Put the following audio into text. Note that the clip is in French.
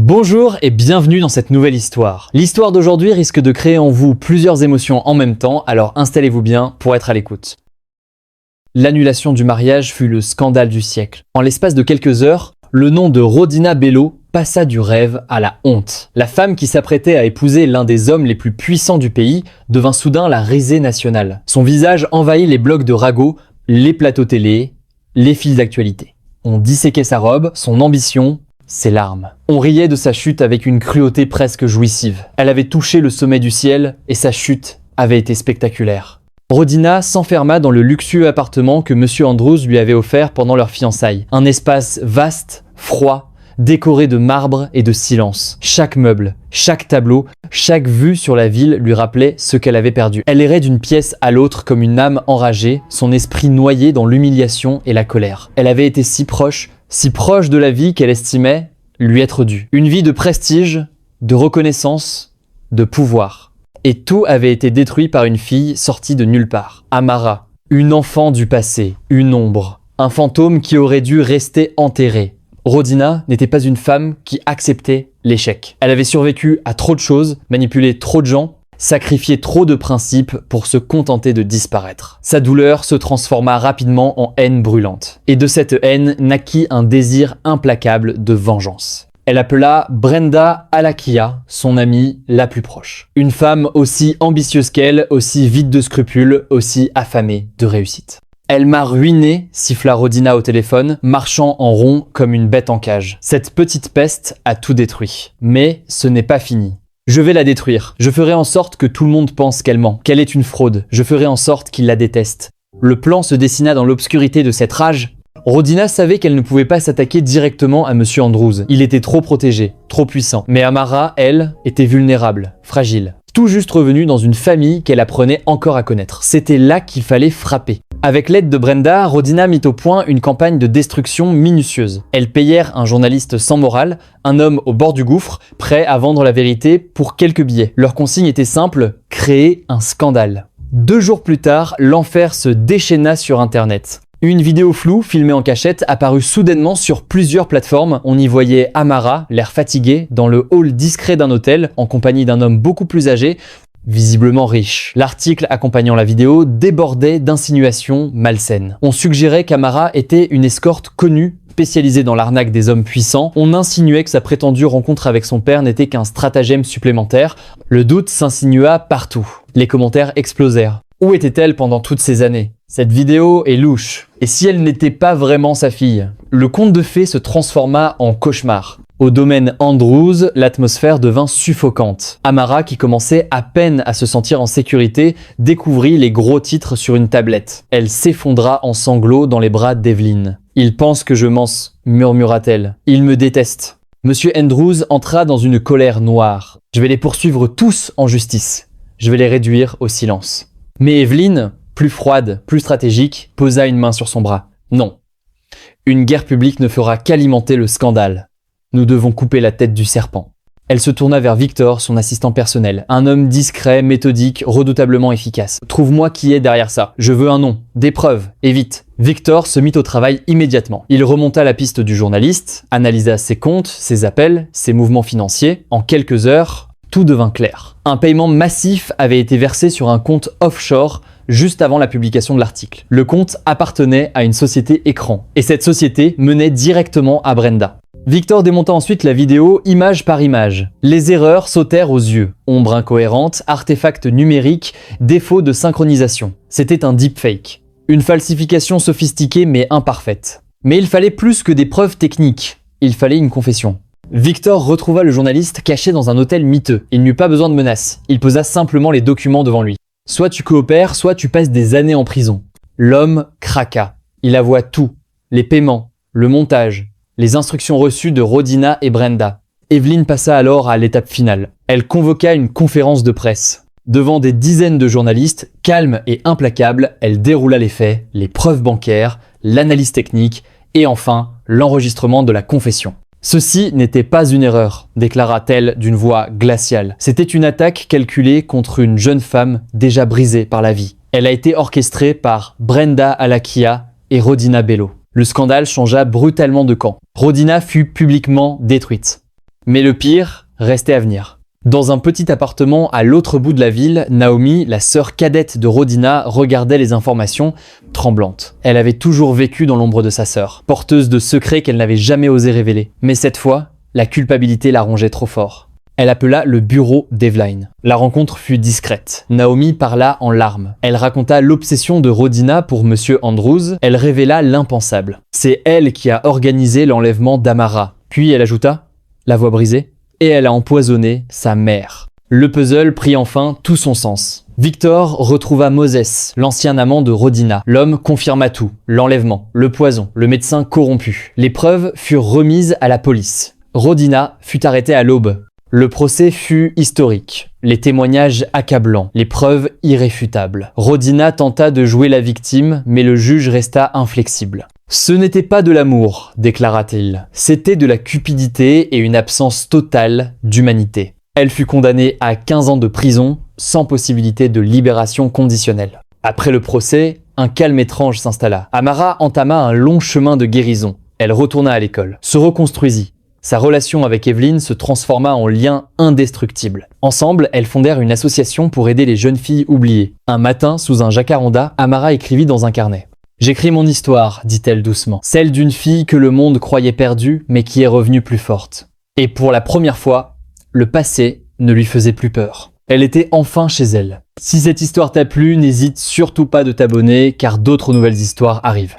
Bonjour et bienvenue dans cette nouvelle histoire. L'histoire d'aujourd'hui risque de créer en vous plusieurs émotions en même temps, alors installez-vous bien pour être à l'écoute. L'annulation du mariage fut le scandale du siècle. En l'espace de quelques heures, le nom de Rodina Bello passa du rêve à la honte. La femme qui s'apprêtait à épouser l'un des hommes les plus puissants du pays devint soudain la risée nationale. Son visage envahit les blogs de ragots, les plateaux télé, les fils d'actualité. On disséquait sa robe, son ambition, ses larmes. On riait de sa chute avec une cruauté presque jouissive. Elle avait touché le sommet du ciel et sa chute avait été spectaculaire. Rodina s'enferma dans le luxueux appartement que Monsieur Andrews lui avait offert pendant leur fiançailles. Un espace vaste, froid, décoré de marbre et de silence. Chaque meuble, chaque tableau, chaque vue sur la ville lui rappelait ce qu'elle avait perdu. Elle errait d'une pièce à l'autre comme une âme enragée, son esprit noyé dans l'humiliation et la colère. Elle avait été si proche de la vie qu'elle estimait lui être due. Une vie de prestige, de reconnaissance, de pouvoir. Et tout avait été détruit par une fille sortie de nulle part. Amara, une enfant du passé, une ombre, un fantôme qui aurait dû rester enterré. Rodina n'était pas une femme qui acceptait l'échec. Elle avait survécu à trop de choses, manipulé trop de gens, sacrifié trop de principes pour se contenter de disparaître. Sa douleur se transforma rapidement en haine brûlante. Et de cette haine naquit un désir implacable de vengeance. Elle appela Brenda Alakia, son amie la plus proche. Une femme aussi ambitieuse qu'elle, aussi vide de scrupules, aussi affamée de réussite. Elle m'a ruiné, siffla Rodina au téléphone, marchant en rond comme une bête en cage. Cette petite peste a tout détruit. Mais ce n'est pas fini. Je vais la détruire. Je ferai en sorte que tout le monde pense qu'elle ment, qu'elle est une fraude. Je ferai en sorte qu'ils la détestent. Le plan se dessina dans l'obscurité de cette rage. Rodina savait qu'elle ne pouvait pas s'attaquer directement à Monsieur Andrews. Il était trop protégé, trop puissant. Mais Amara, elle, était vulnérable, fragile. Tout juste revenue dans une famille qu'elle apprenait encore à connaître. C'était là qu'il fallait frapper. Avec l'aide de Brenda, Rodina mit au point une campagne de destruction minutieuse. Elles payèrent un journaliste sans morale, un homme au bord du gouffre, prêt à vendre la vérité pour quelques billets. Leur consigne était simple, créer un scandale. 2 jours plus tard, l'enfer se déchaîna sur Internet. Une vidéo floue, filmée en cachette, apparut soudainement sur plusieurs plateformes. On y voyait Amara, l'air fatigué, dans le hall discret d'un hôtel, en compagnie d'un homme beaucoup plus âgé, visiblement riche. L'article accompagnant la vidéo débordait d'insinuations malsaines. On suggérait qu'Amara était une escorte connue, spécialisée dans l'arnaque des hommes puissants. On insinuait que sa prétendue rencontre avec son père n'était qu'un stratagème supplémentaire. Le doute s'insinua partout. Les commentaires explosèrent. Où était-elle pendant toutes ces années ? Cette vidéo est louche. Et si elle n'était pas vraiment sa fille ? Le conte de fées se transforma en cauchemar. Au domaine Andrews, l'atmosphère devint suffocante. Amara, qui commençait à peine à se sentir en sécurité, découvrit les gros titres sur une tablette. Elle s'effondra en sanglots dans les bras d'Evelyn. « Il pense que je mens », murmura-t-elle. « Il me déteste. » Monsieur Andrews entra dans une colère noire. « Je vais les poursuivre tous en justice. Je vais les réduire au silence. » Mais Evelyn, plus froide, plus stratégique, posa une main sur son bras. « Non. Une guerre publique ne fera qu'alimenter le scandale. Nous devons couper la tête du serpent. » Elle se tourna vers Victor, son assistant personnel. Un homme discret, méthodique, redoutablement efficace. « Trouve-moi qui est derrière ça. Je veux un nom, des preuves, et vite. » Victor se mit au travail immédiatement. Il remonta la piste du journaliste, analysa ses comptes, ses appels, ses mouvements financiers. En quelques heures, tout devint clair. Un paiement massif avait été versé sur un compte offshore juste avant la publication de l'article. Le compte appartenait à une société écran. Et cette société menait directement à Brenda. Victor démonta ensuite la vidéo image par image. Les erreurs sautèrent aux yeux. Ombre incohérente, artefacts numériques, défaut de synchronisation. C'était un deepfake. Une falsification sophistiquée mais imparfaite. Mais il fallait plus que des preuves techniques. Il fallait une confession. Victor retrouva le journaliste caché dans un hôtel miteux. Il n'eut pas besoin de menaces. Il posa simplement les documents devant lui. Soit tu coopères, soit tu passes des années en prison. L'homme craqua. Il avoua tout. Les paiements, le montage, les instructions reçues de Rodina et Brenda. Evelyn passa alors à l'étape finale. Elle convoqua une conférence de presse. Devant des dizaines de journalistes, calme et implacable, elle déroula les faits, les preuves bancaires, l'analyse technique et enfin l'enregistrement de la confession. Ceci n'était pas une erreur, déclara-t-elle d'une voix glaciale. C'était une attaque calculée contre une jeune femme déjà brisée par la vie. Elle a été orchestrée par Brenda Alakia et Rodina Bello. Le scandale changea brutalement de camp. Rodina fut publiquement détruite. Mais le pire restait à venir. Dans un petit appartement à l'autre bout de la ville, Naomi, la sœur cadette de Rodina, regardait les informations, tremblante. Elle avait toujours vécu dans l'ombre de sa sœur, porteuse de secrets qu'elle n'avait jamais osé révéler. Mais cette fois, la culpabilité la rongeait trop fort. Elle appela le bureau d'Eveline. La rencontre fut discrète. Naomi parla en larmes. Elle raconta l'obsession de Rodina pour Monsieur Andrews. Elle révéla l'impensable. C'est elle qui a organisé l'enlèvement d'Amara. Puis elle ajouta, la voix brisée, et elle a empoisonné sa mère. Le puzzle prit enfin tout son sens. Victor retrouva Moses, l'ancien amant de Rodina. L'homme confirma tout. L'enlèvement, le poison, le médecin corrompu. Les preuves furent remises à la police. Rodina fut arrêtée à l'aube. Le procès fut historique, les témoignages accablants, les preuves irréfutables. Rodina tenta de jouer la victime, mais le juge resta inflexible. « Ce n'était pas de l'amour », déclara-t-il, « c'était de la cupidité et une absence totale d'humanité. » Elle fut condamnée à 15 ans de prison, sans possibilité de libération conditionnelle. Après le procès, un calme étrange s'installa. Amara entama un long chemin de guérison. Elle retourna à l'école, se reconstruisit. Sa relation avec Eveline se transforma en lien indestructible. Ensemble, elles fondèrent une association pour aider les jeunes filles oubliées. Un matin, sous un jacaranda, Amara écrivit dans un carnet. « J'écris mon histoire, dit-elle doucement, celle d'une fille que le monde croyait perdue, mais qui est revenue plus forte. Et pour la première fois, le passé ne lui faisait plus peur. Elle était enfin chez elle. Si cette histoire t'a plu, n'hésite surtout pas de t'abonner, car d'autres nouvelles histoires arrivent.